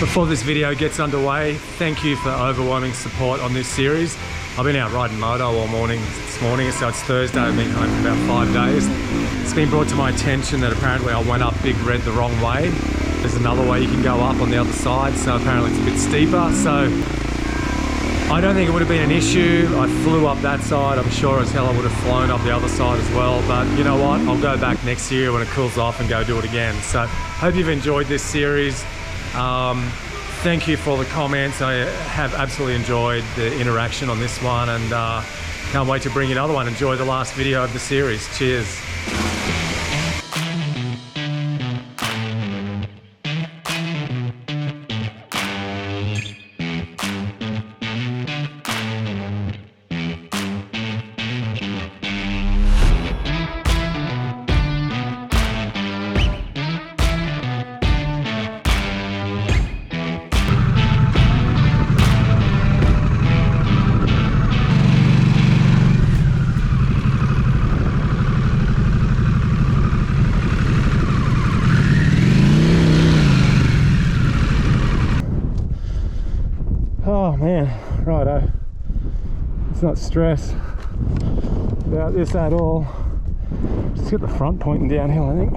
Before this video gets underway, thank you for overwhelming support on this series. I've been out riding moto all morning this morning, so it's Thursday. I've been home for about 5 days. It's been brought to my attention that apparently I went up Big Red the wrong way. There's another way you can go up on the other side, so apparently it's a bit steeper. So I don't think it would have been an issue. I flew up that side. I'm sure as hell I would have flown up the other side as well. But you know what? I'll go back next year when it cools off and go do it again. So hope you've enjoyed this series. Thank you for all the comments. I have absolutely enjoyed the interaction on this one, and can't wait to bring you another one. Enjoy the last video of the series. Cheers. Oh man, righto. Let's not stress about this at all. Just got the front pointing downhill, I think.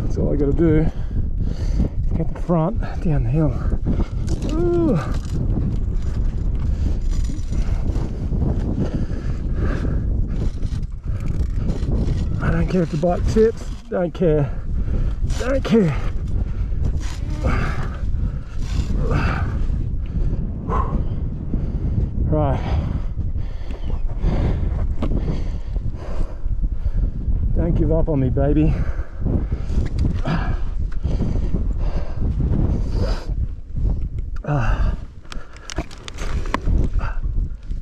That's all I got to do. Get the front down the hill. Ooh. I don't care if the bike tips. Don't care. Don't care. Right. Don't give up on me, baby. Right.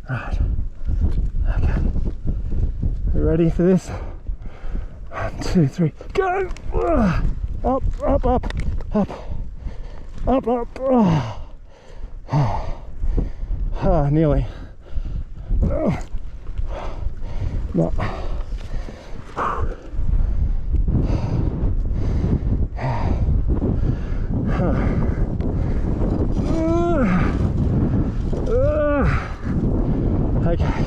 Okay. You ready for this? 1, 2, 3, go! Up, up, up, up, up, up. Nearly. No. Okay.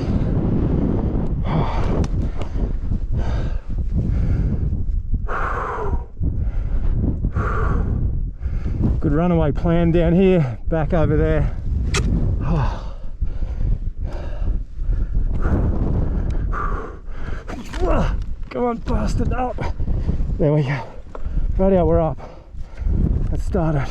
Good runaway plan down here, back over there. Come on, bastard, up. There we go. Radio, we're up. Let's start it.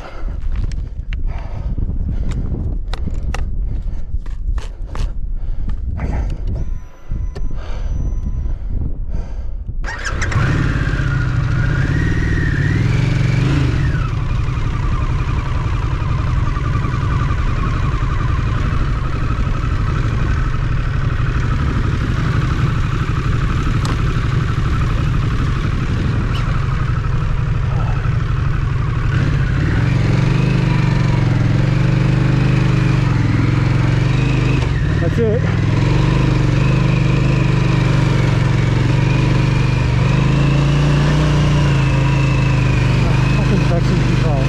That's it. Fucking traction control.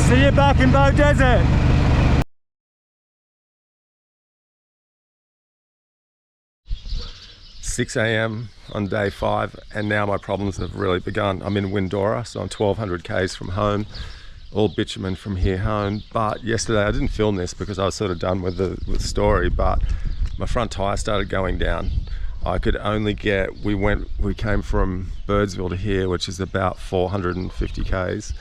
See you back in Bow Desert. $6 a.m. on day 5, and now my problems have really begun. I'm in Windora, so I'm 1,200 k's from home, all bitumen from here home. But yesterday I didn't film this because I was sort of done with the story, but my front tire started going down. I could only get, we came from Birdsville to here, which is about 450 k's.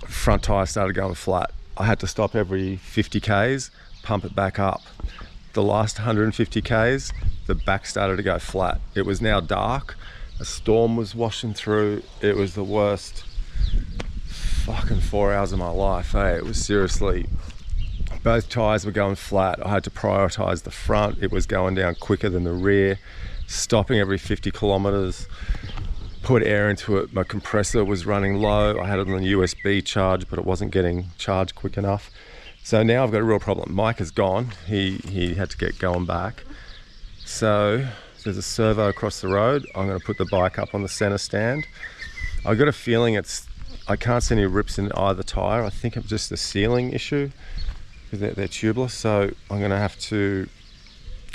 front tyre started going flat. I had to stop every 50 Ks, pump it back up. The last 150 Ks, the back started to go flat. It was now dark. A storm was washing through. It was the worst fucking 4 hours of my life, eh? It was seriously, both tyres were going flat. I had to prioritize the front. It was going down quicker than the rear, stopping every 50 kilometers, put air into it. My compressor was running low. I had it on the USB charge, but it wasn't getting charged quick enough. So now I've got a real problem. Mike is gone. He had to get going back. So there's a servo across the road. I'm going to put the bike up on the center stand. I've got a feeling I can't see any rips in either tire. I think it's just a sealing issue because they're tubeless. So I'm going to have to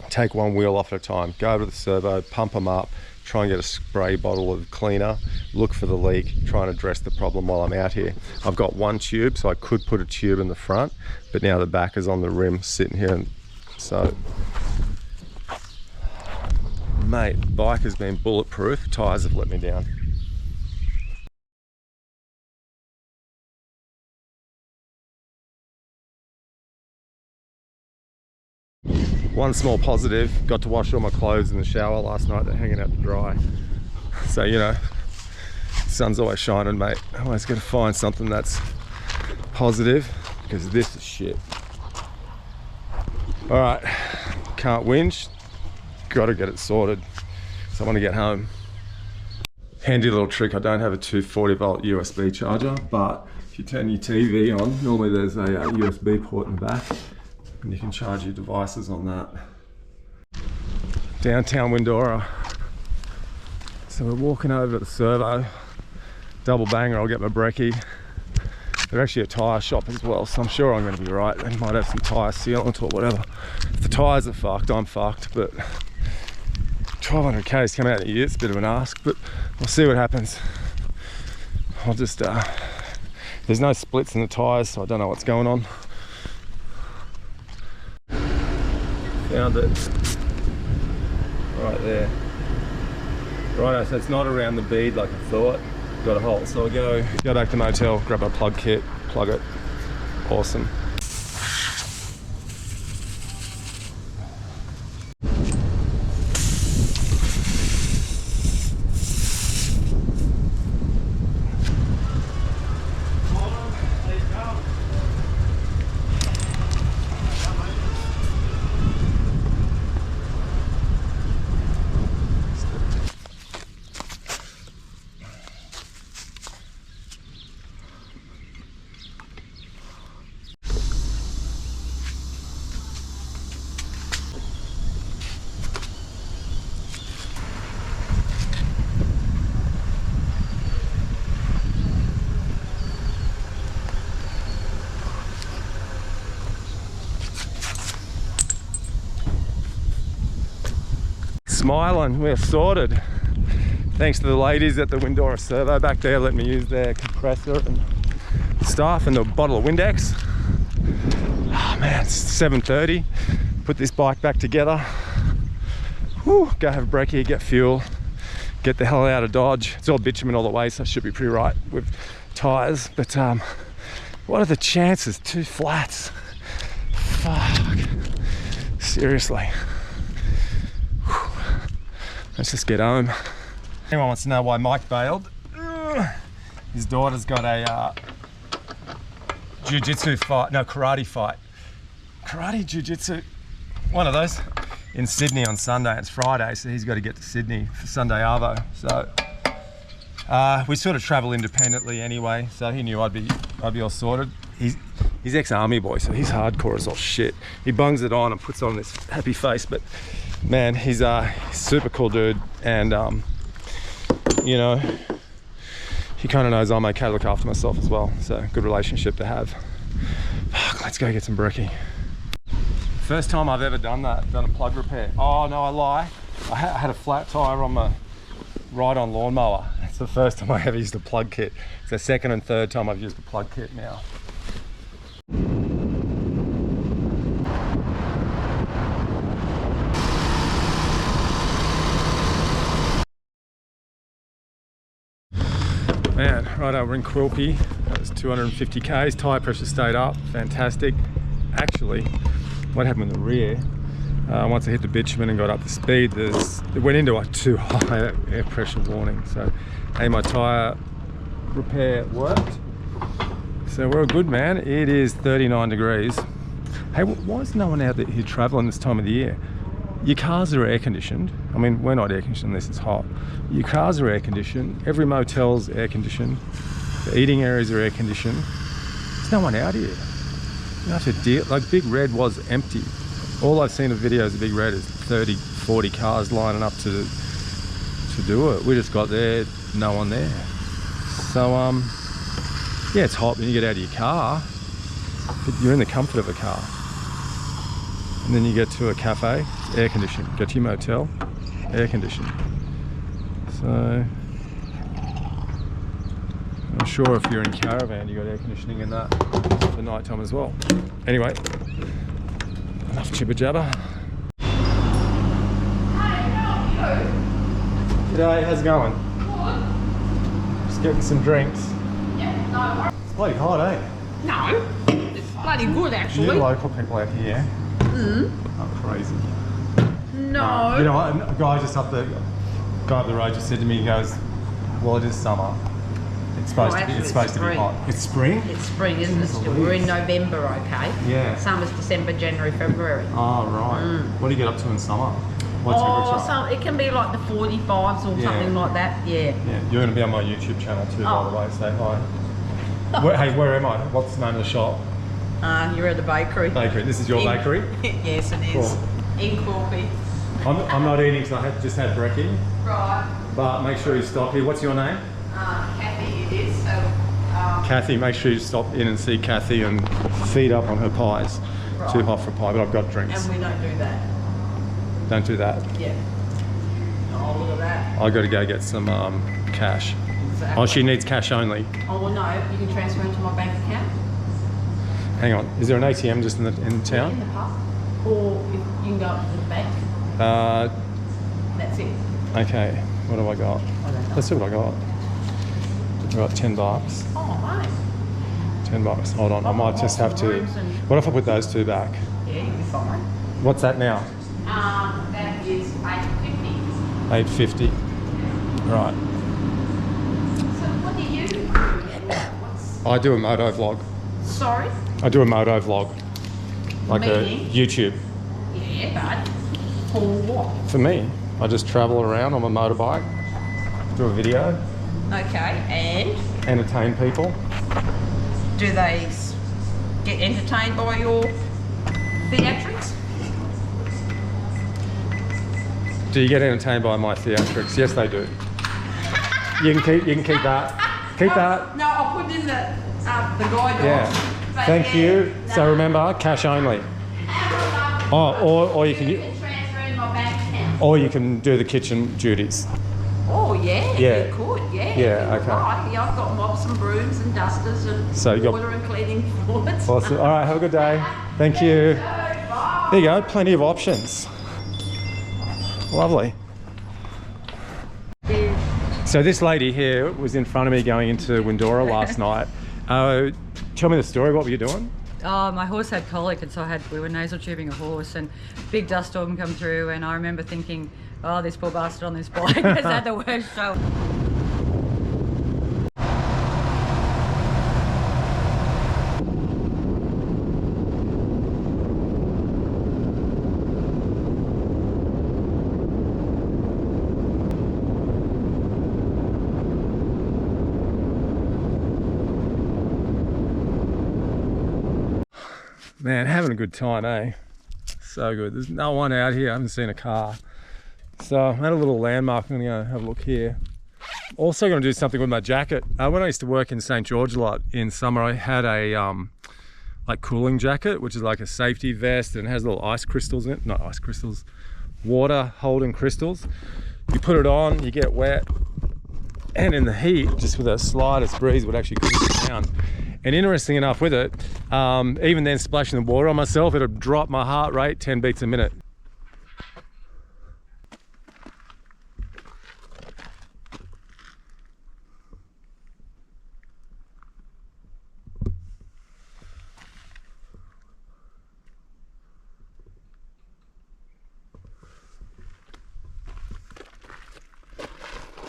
take one wheel off at a time, go over to the servo, pump them up, try and get a spray bottle of cleaner, look for the leak, try and address the problem while I'm out here. I've got one tube, so I could put a tube in the front, but now the back is on the rim sitting here. And so, mate, bike has been bulletproof. Tires have let me down. One small positive, got to wash all my clothes in the shower last night. They're hanging out to dry. So, you know, sun's always shining, mate. I always got to find something that's positive, because this is shit. All right, can't whinge. Got to get it sorted. So I want to get home. Handy little trick, I don't have a 240 volt USB charger, but if you turn your TV on, normally there's a USB port in the back, and you can charge your devices on that. Downtown Windora. So we're walking over to the servo. Double banger, I'll get my brekkie. They're actually a tyre shop as well, so I'm sure I'm going to be right. They might have some tyre sealant or whatever. If the tyres are fucked, I'm fucked, but 1200 K's come out of the year, it's a bit of an ask, but we'll see what happens. I'll just, there's no splits in the tyres, so I don't know what's going on. Found it right there. Righto, so it's not around the bead like I thought. Got a hole, so I'll go back to the motel, grab a plug kit, plug it. Awesome. Smiling, we're sorted. Thanks to the ladies at the Windora servo back there, letting me use their compressor and stuff, and the bottle of Windex. Oh man, it's 7:30. Put this bike back together. Whew, go have a break here, get fuel, get the hell out of Dodge. It's all bitumen all the way, so I should be pretty right with tyres. But what are the chances? 2 flats. Fuck. Seriously. Let's just get home. Anyone wants to know why Mike bailed? His daughter's got a jiu-jitsu fight, no, karate fight. Karate, jiu-jitsu, one of those, in Sydney on Sunday. It's Friday, so he's got to get to Sydney for Sunday Arvo. So we sort of travel independently anyway, so he knew I'd be all sorted. He's ex-army boy, so he's hardcore as all shit. He bungs it on and puts on this happy face, but man, he's a super cool dude, and you know, he kind of knows I'm okay to look after myself as well, so good relationship to have. Fuck, let's go get some brekkie. First time I've ever done a plug repair. Oh no, I lie. I had a flat tire on my ride-on lawnmower. It's the first time I ever used a plug kit. It's the second and third time I've used a plug kit now. Man, Right, we're in Quilpie. That was 250 k's. Tyre pressure stayed up. Fantastic. Actually, what happened in the rear? Once I hit the bitumen and got up to speed, it went into a too high air pressure warning. So, hey, my tyre repair worked. So we're good, man. It is 39 degrees. Hey, why is no one out there here traveling this time of the year? Your cars are air conditioned. I mean, we're not air conditioned unless it's hot. Your cars are air conditioned. Every motel's air conditioned. The eating areas are air conditioned. There's no one out here. You have to deal, like Big Red was empty. All I've seen of videos of Big Red is 30, 40 cars lining up to do it. We just got there, no one there. So, yeah, it's hot when you get out of your car, but you're in the comfort of a car. And then you get to a cafe, it's air conditioned. Get to your motel, air conditioned. So, I'm sure if you're in caravan, you got air conditioning in that for night time as well. Anyway, enough jibber jabber. G'day, how's it going? Good. Just getting some drinks. Yeah, no. It's bloody hot, eh? No, it's bloody good actually. You local people out here. I'm crazy. No. You know what? A guy just up the road just said to me, he goes, well, it is summer. It's supposed to be. It's supposed to be hot. It's spring. It's spring, isn't it? Still, we're in November, okay? Yeah. Summer's December, January, February. Oh right. What do you get up to in summer? What temperature? It can be like the 45s or something like that. Yeah. Yeah. You're going to be on my YouTube channel too, by the way. Say hi. Hey, where am I? What's the name of the shop? You're at the bakery. Bakery. This is your bakery? Yes, it is. Cool. In Quilpie. I'm not eating because I just had brekkie. Right. But make sure you stop here. What's your name? Kathy, it is. So. Kathy, make sure you stop in and see Kathy and feed up on her pies. Right. Too hot for pie, but I've got drinks. And we don't do that. Don't do that. Yeah. Oh, look at that. I got to go get some cash. Exactly. Oh, she needs cash only. Oh, well, no, you can transfer into my bank account. Hang on, is there an ATM just in In town? the pub. Or if you can go up to the bank. That's it. Okay, what have I got? I don't know. Let's see what I got. I got $10. Oh, mate. $10. Hold on, I might just have to. What if I put those two back? Yeah, you'll be fine. What's that now? That is $8.50. $8.50. Right. So what do you do? I do a moto vlog. Sorry? I do a moto vlog. Like Meaning? a YouTube. Yeah, but for what? For me, I just travel around on my motorbike, do a video, Okay, and entertain people. do they get entertained by your theatrics? Do you get entertained by my theatrics? Yes, they do. You can keep that. Keep that. No, I'll put in the guide. Yeah. Thank you. So remember, cash only. Oh, or you can transfer in my bank account. or you can do the kitchen duties. Oh yeah, Yeah. you could, yeah. Yeah, okay. Right. Yeah, I've got mops and brooms and dusters and So you got- water and cleaning fluids. Awesome. All right, have a good day. Thank you. Bye. There you go, plenty of options. Lovely. So this lady here was in front of me going into Windora last night. Tell me the story, what were you doing? Oh, my horse had colic, and so we were nasal tubing a horse, and big dust storm come through, and I remember thinking, oh, this poor bastard on this bike has had the worst show. Man, having a good time, eh? So good. There's no one out here. I haven't seen a car. So I had a little landmark. I'm gonna go have a look here. Also gonna do something with my jacket. When I used to work in St. George a lot in summer, I had a like cooling jacket, which is like a safety vest and it has little ice crystals in it. Not ice crystals, water holding crystals. You put it on, you get wet, and in the heat, just with the slightest breeze, would actually cool you down. And interesting enough with it, even then splashing the water on myself, it'll drop my heart rate 10 beats a minute.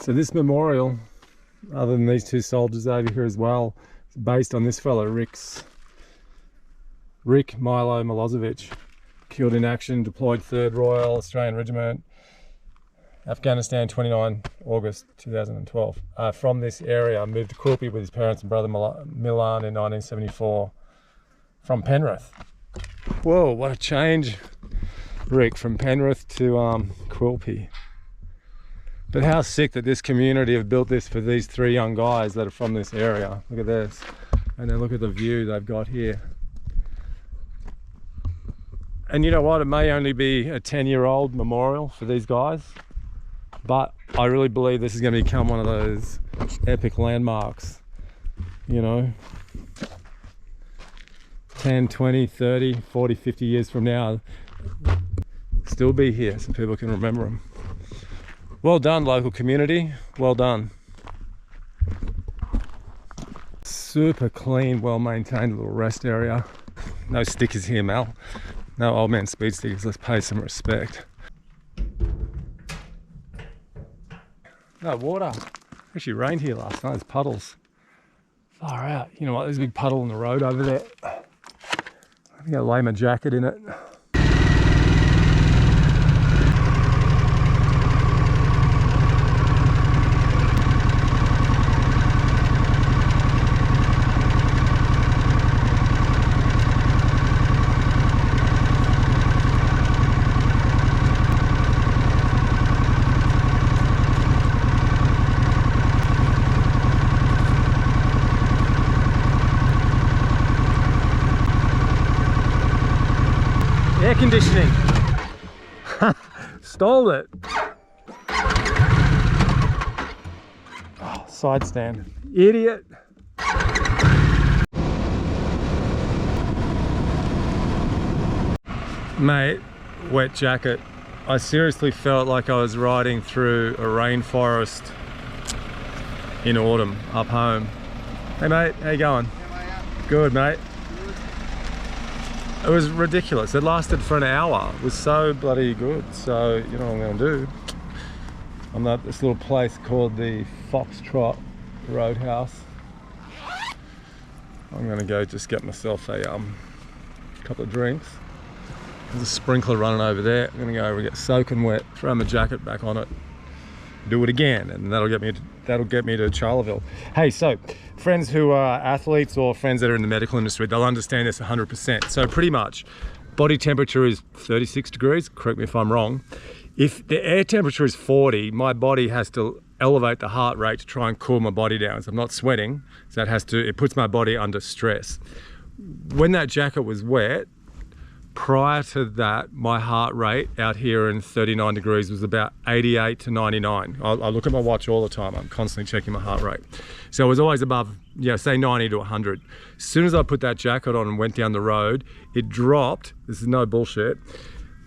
So this memorial, other than these two soldiers over here as well, is based on this fellow, Rick Milo Milosevic, killed in action, deployed 3rd Royal Australian Regiment, Afghanistan, 29 August 2012. From this area, moved to Quilpie with his parents and brother Milan in 1974 from Penrith. Whoa, what a change, Rick, from Penrith to Quilpie. But how sick that this community have built this for these 3 young guys that are from this area. Look at this. And then look at the view they've got here. And you know what? It may only be a 10-year-old memorial for these guys, but I really believe this is going to become one of those epic landmarks, you know, 10, 20, 30, 40, 50 years from now, still be here so people can remember them. Well done, local community, well done. Super clean, well maintained little rest area. No stickers here, Mel. No old man speed stickers, let's pay some respect. No water. Actually rained here last night, there's puddles. Far out. You know what, there's a big puddle in the road over there. I'm gonna lay my jacket in it. Air conditioning. Stole it. Oh, side stand. Idiot. Mate, wet jacket. I seriously felt like I was riding through a rainforest in autumn up home. Hey mate, how you going? Good mate. It was ridiculous. It lasted for an hour. It was so bloody good. So, you know what I'm going to do? I'm at this little place called the Foxtrot Roadhouse. I'm going to go just get myself a couple of drinks. There's a sprinkler running over there. I'm going to go over and get soaking wet, throw my jacket back on it, do it again, and that'll get me to Charleville. Hey, so friends who are athletes or friends that are in the medical industry, they'll understand this 100%. So pretty much, body temperature is 36 degrees, correct me if I'm wrong. If the air temperature is 40, my body has to elevate the heart rate to try and cool my body down. So I'm not sweating, so it puts my body under stress. When that jacket was wet, prior to that, my heart rate out here in 39 degrees was about 88 to 99. I look at my watch all the time. I'm constantly checking my heart rate. So it was always above, say 90 to 100. As soon as I put that jacket on and went down the road, it dropped. This is no bullshit.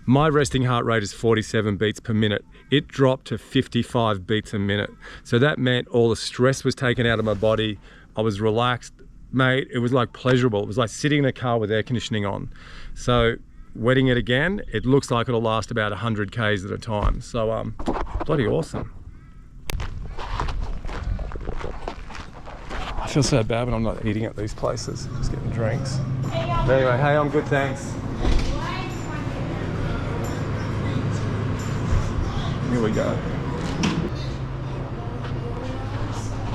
My resting heart rate is 47 beats per minute. It dropped to 55 beats a minute. So that meant all the stress was taken out of my body. I was relaxed. Mate, it was like pleasurable. It was like sitting in a car with air conditioning on. So wetting it again, it looks like it'll last about 100 Ks at a time. So bloody awesome. I feel so bad when I'm not eating at these places, just getting drinks. Anyway, hey, I'm good, thanks. Here we go.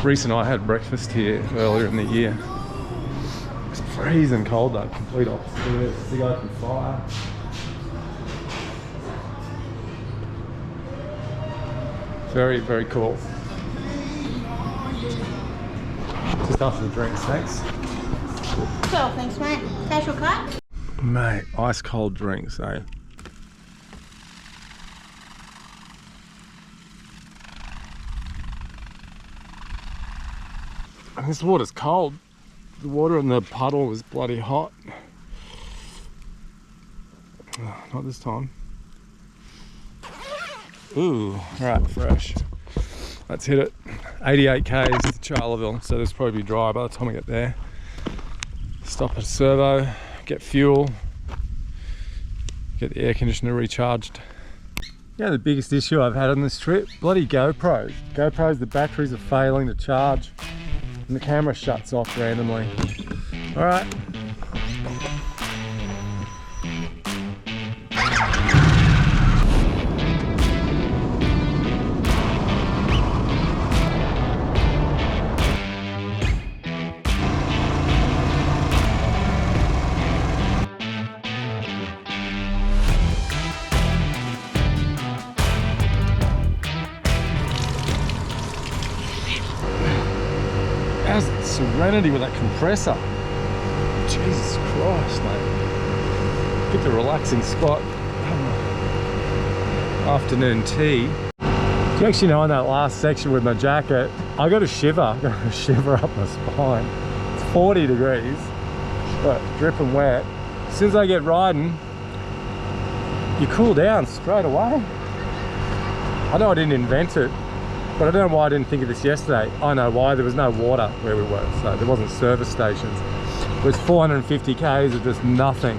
Reese and I had breakfast here earlier in the year. It's freezing cold though, complete opposite. There's a big open fire. Very, very cool. Just after the drinks, thanks. So, thanks mate. Casual cut? Mate, ice cold drinks, eh? And this water's cold. The water in the puddle was bloody hot. Oh, not this time. Ooh, right, fresh. Let's hit it. 88 Ks to Charleville, so this will probably be dry by the time we get there. Stop at a servo, get fuel, get the air conditioner recharged, Yeah, the biggest issue I've had on this trip, bloody GoPros. GoPros, the batteries are failing to charge and the camera shuts off randomly. All right. How's the serenity with that compressor? Jesus Christ, mate. Picked a relaxing spot. Afternoon tea. Do you actually know in that last section with my jacket, I got a shiver. I got a shiver up my spine. It's 40 degrees, but dripping wet. As soon as I get riding, you cool down straight away. I know I didn't invent it, but I don't know why I didn't think of this yesterday. I know why. There was no water where we were, so there wasn't service stations. It was 450 k's of just nothing.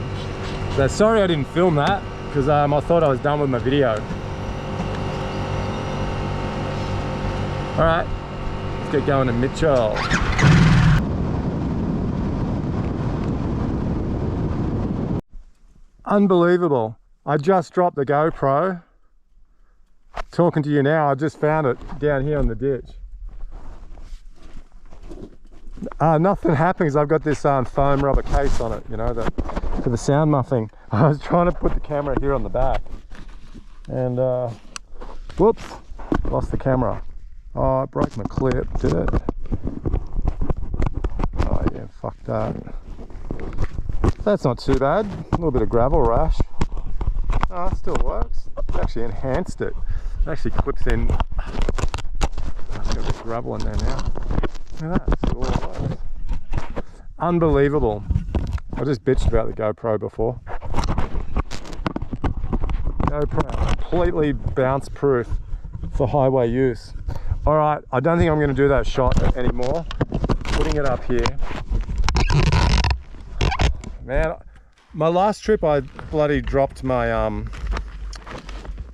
So sorry I didn't film that, because I thought I was done with my video. All right, let's get going to Mitchell. Unbelievable. I just dropped the GoPro. Talking to you now, I just found it down here in the ditch. Nothing happens. I've got this foam rubber case on it, you know, for the sound muffing. I was trying to put the camera here on the back and whoops, lost the camera. Oh, it broke my clip, did it? Oh yeah, fuck that. That's not too bad. A little bit of gravel rash. Oh, it still works. It's actually enhanced it. It actually clips in. I've got a bit of gravel in there now. Look at that, it still all works. Unbelievable. I just bitched about the GoPro before. GoPro, completely bounce proof for highway use. All right, I don't think I'm gonna do that shot anymore. Putting it up here. Man, my last trip I bloody dropped my,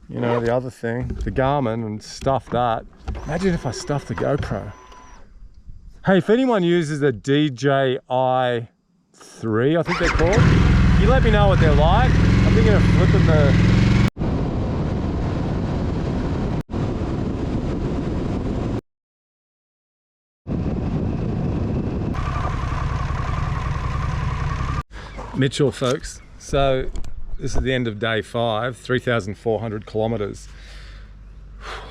you know, the other thing, the Garmin, and stuffed that. Imagine if I stuffed the GoPro. Hey, if anyone uses a DJI 3, I think they're called, you let me know what they're like. I'm thinking of flipping the... Mitchell, folks. So this is the end of day 5, 3,400 kilometers.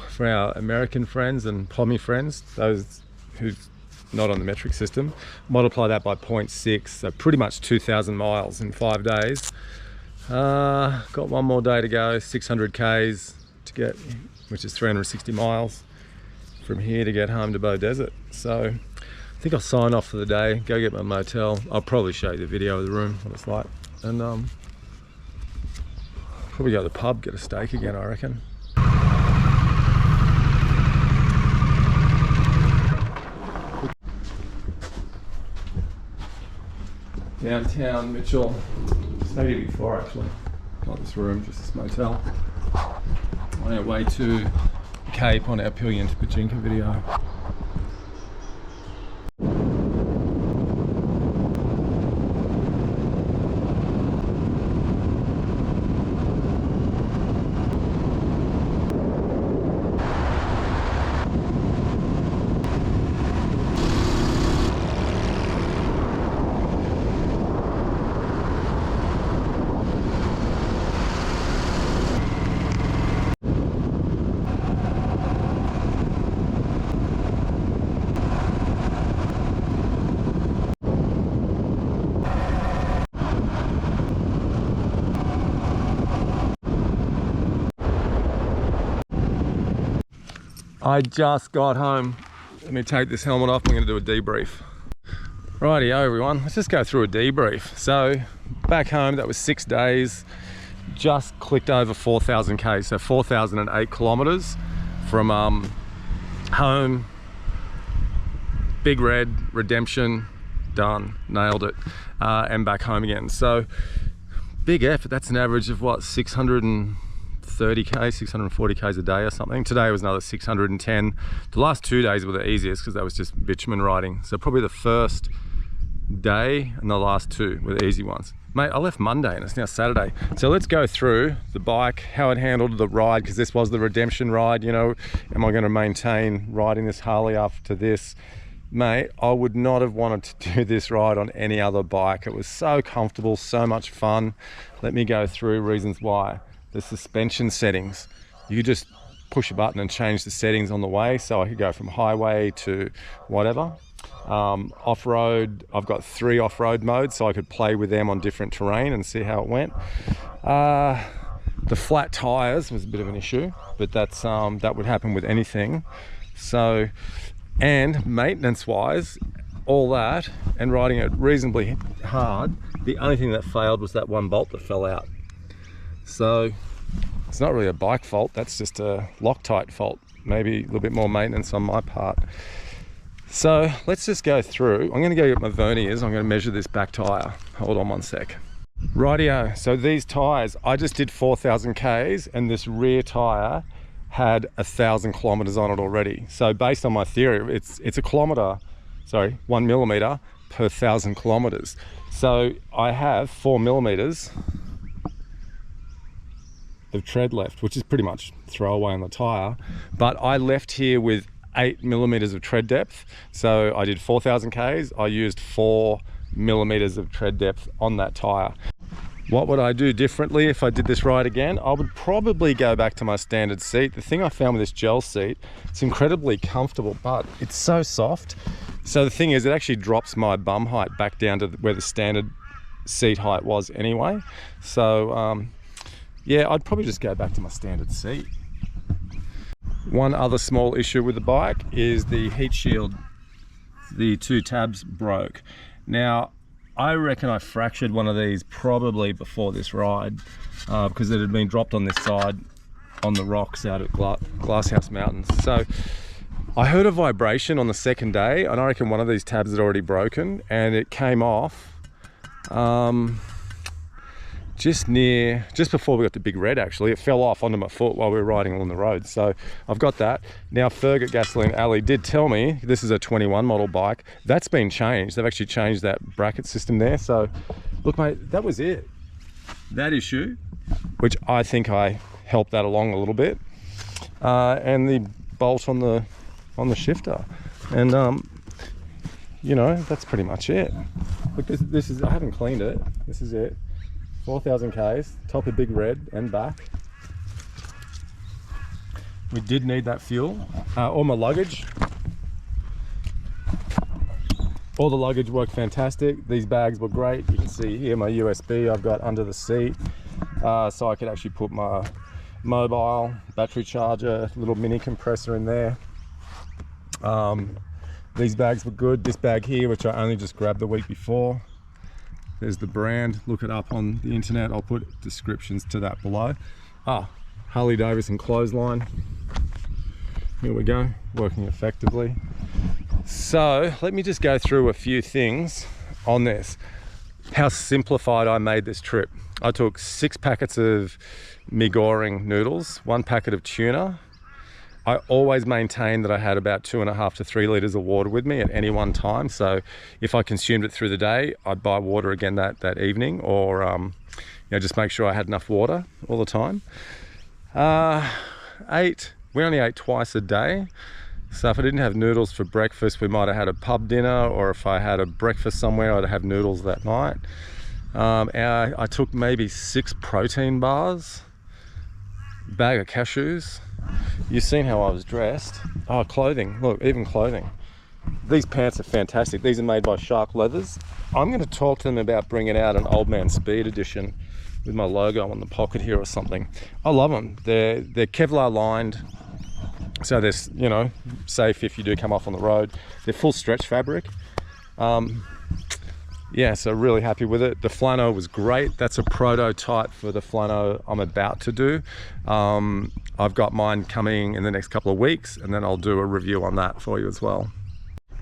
For our American friends and Pommy friends, those who's not on the metric system, multiply that by 0.6, so pretty much 2,000 miles in 5 days. Got one more day to go, 600 k's to get, which is 360 miles from here to get home to Bow Desert. So I think I'll sign off for the day, go get my motel. I'll probably show you the video of the room, what it's like. And probably go to the pub, get a steak again, I reckon. Downtown Mitchell. Stayed here before actually. Not this room, just this motel. On our way to the Cape on our Pillion to Pachinka video. I just got home. Let me take this helmet off. I'm going to do a debrief. Rightio everyone, let's just go through a debrief. So back home, that was 6 days. Just clicked over 4,000 k's, so 4,008 kilometers from home. Big Red, Redemption, done, nailed it, and back home again. So big effort. That's an average of what, 630 630k, 640k's a day or something. Today was another 610. The last 2 days were the easiest because that was just bitumen riding. So probably the first day and the last 2 were the easy ones. Mate, I left Monday and it's now Saturday. So let's go through the bike, how it handled the ride, because this was the redemption ride, you know. Am I going to maintain riding this Harley after this? Mate, I would not have wanted to do this ride on any other bike. It was so comfortable, so much fun. Let me go through reasons why. The suspension settings. You just push a button and change the settings on the way. So I could go from highway to whatever. Off-road, I've got 3 off-road modes, so I could play with them on different terrain and see how it went. The flat tires was a bit of an issue, but that's that would happen with anything. So, and maintenance wise, all that, and riding it reasonably hard, the only thing that failed was that one bolt that fell out. So it's not really a bike fault, that's just a Loctite fault. Maybe a little bit more maintenance on my part. So let's just go through. I'm going to go get my verniers. I'm going to measure this back tire. Hold on one sec. Rightio. So these tires, I just did 4,000 Ks and this rear tire had 1,000 kilometers on it already. So based on my theory, it's a kilometer, sorry, 1 millimeter per 1,000 kilometers. So I have 4 millimeters of tread left, which is pretty much throwaway on the tire. But I left here with 8 millimeters of tread depth. So I did 4,000 Ks. I used 4 millimeters of tread depth on that tire. What would I do differently if I did this ride again? I would probably go back to my standard seat. The thing I found with this gel seat, it's incredibly comfortable, but it's so soft. So the thing is, it actually drops my bum height back down to where the standard seat height was anyway. So yeah, I'd probably just go back to my standard seat. One other small issue with the bike is the heat shield. The 2 tabs broke. Now, I reckon I fractured one of these probably before this ride because it had been dropped on this side on the rocks out at Glasshouse Mountains. So I heard a vibration on the second day and I reckon one of these tabs had already broken and it came off just before we got to Big Red. Actually, it fell off onto my foot while we were riding along the road. So I've got that. Now Ferg at Gasoline Alley did tell me this is a 21 model bike. That's been changed. They've actually changed that bracket system there. So look mate, that was it. That issue, which I think I helped that along a little bit. And the bolt on the shifter. And you know, that's pretty much it. Look, this is, I haven't cleaned it. This is it. 4,000 Ks, top of Big Red and back. We did need that fuel. All my luggage. All the luggage worked fantastic. These bags were great. You can see here my USB I've got under the seat. So I could actually put my mobile, battery charger, little mini compressor in there. These bags were good. This bag here, which I only just grabbed the week before. There's the brand, look it up on the internet. I'll put descriptions to that below. Harley Davidson clothesline. Here we go, working effectively. So let me just go through a few things on this. How simplified I made this trip. I took 6 packets of Mi Goreng noodles, 1 packet of tuna. I always maintained that I had about 2.5 to 3 litres of water with me at any one time. So if I consumed it through the day, I'd buy water again that evening, or you know, just make sure I had enough water all the time. We only ate twice a day. So if I didn't have noodles for breakfast, we might have had a pub dinner, or if I had a breakfast somewhere, I'd have noodles that night. I took maybe 6 protein bars, bag of cashews. You've seen how I was dressed. Oh, clothing, look, even clothing. These pants are fantastic. These are made by Shark Leathers. I'm going to talk to them about bringing out an Old Man Speed edition with my logo on the pocket here or something. I love them. They're Kevlar lined, so they're, you know, safe if you do come off on the road. They're full stretch fabric. Yeah, so really happy with it. The flannel was great. That's a prototype for the flannel I'm about to do. I've got mine coming in the next couple of weeks, and then I'll do a review on that for you as well.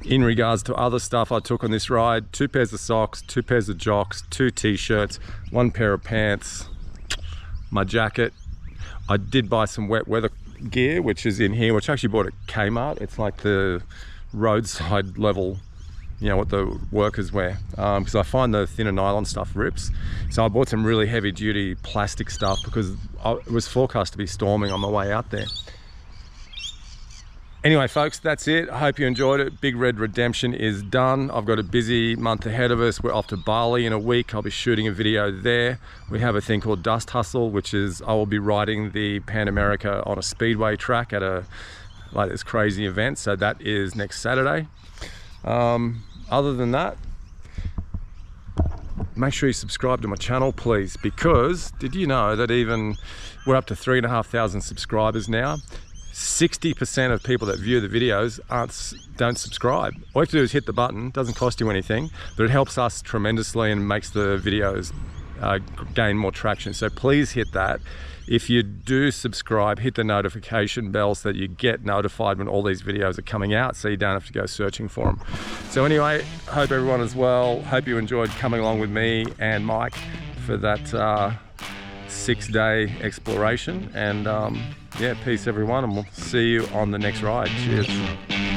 In regards to other stuff I took on this ride, 2 pairs of socks, 2 pairs of jocks, 2 t-shirts, 1 pair of pants, my jacket. I did buy some wet weather gear, which is in here, which I actually bought at Kmart. It's like the roadside level, you know, what the workers wear, because I find the thinner nylon stuff rips. So I bought some really heavy duty plastic stuff because it was forecast to be storming on my way out there. Anyway, folks, that's it. I hope you enjoyed it. Big Red Redemption is done. I've got a busy month ahead of us. We're off to Bali in a week. I'll be shooting a video there. We have a thing called Dust Hustle, which is I will be riding the Pan America on a speedway track at like this crazy event. So that is next Saturday. Other than that, make sure you subscribe to my channel, please, because did you know that even we're up to 3,500 subscribers now? 60% of people that view the videos don't subscribe. All you have to do is hit the button. Doesn't cost you anything, but it helps us tremendously and makes the videos gain more traction. So please hit that. If you do subscribe, hit the notification bell so that you get notified when all these videos are coming out, so you don't have to go searching for them. So anyway, hope everyone is well. Hope you enjoyed coming along with me and Mike for that 6-day exploration. And yeah, peace everyone, and we'll see you on the next ride. Cheers.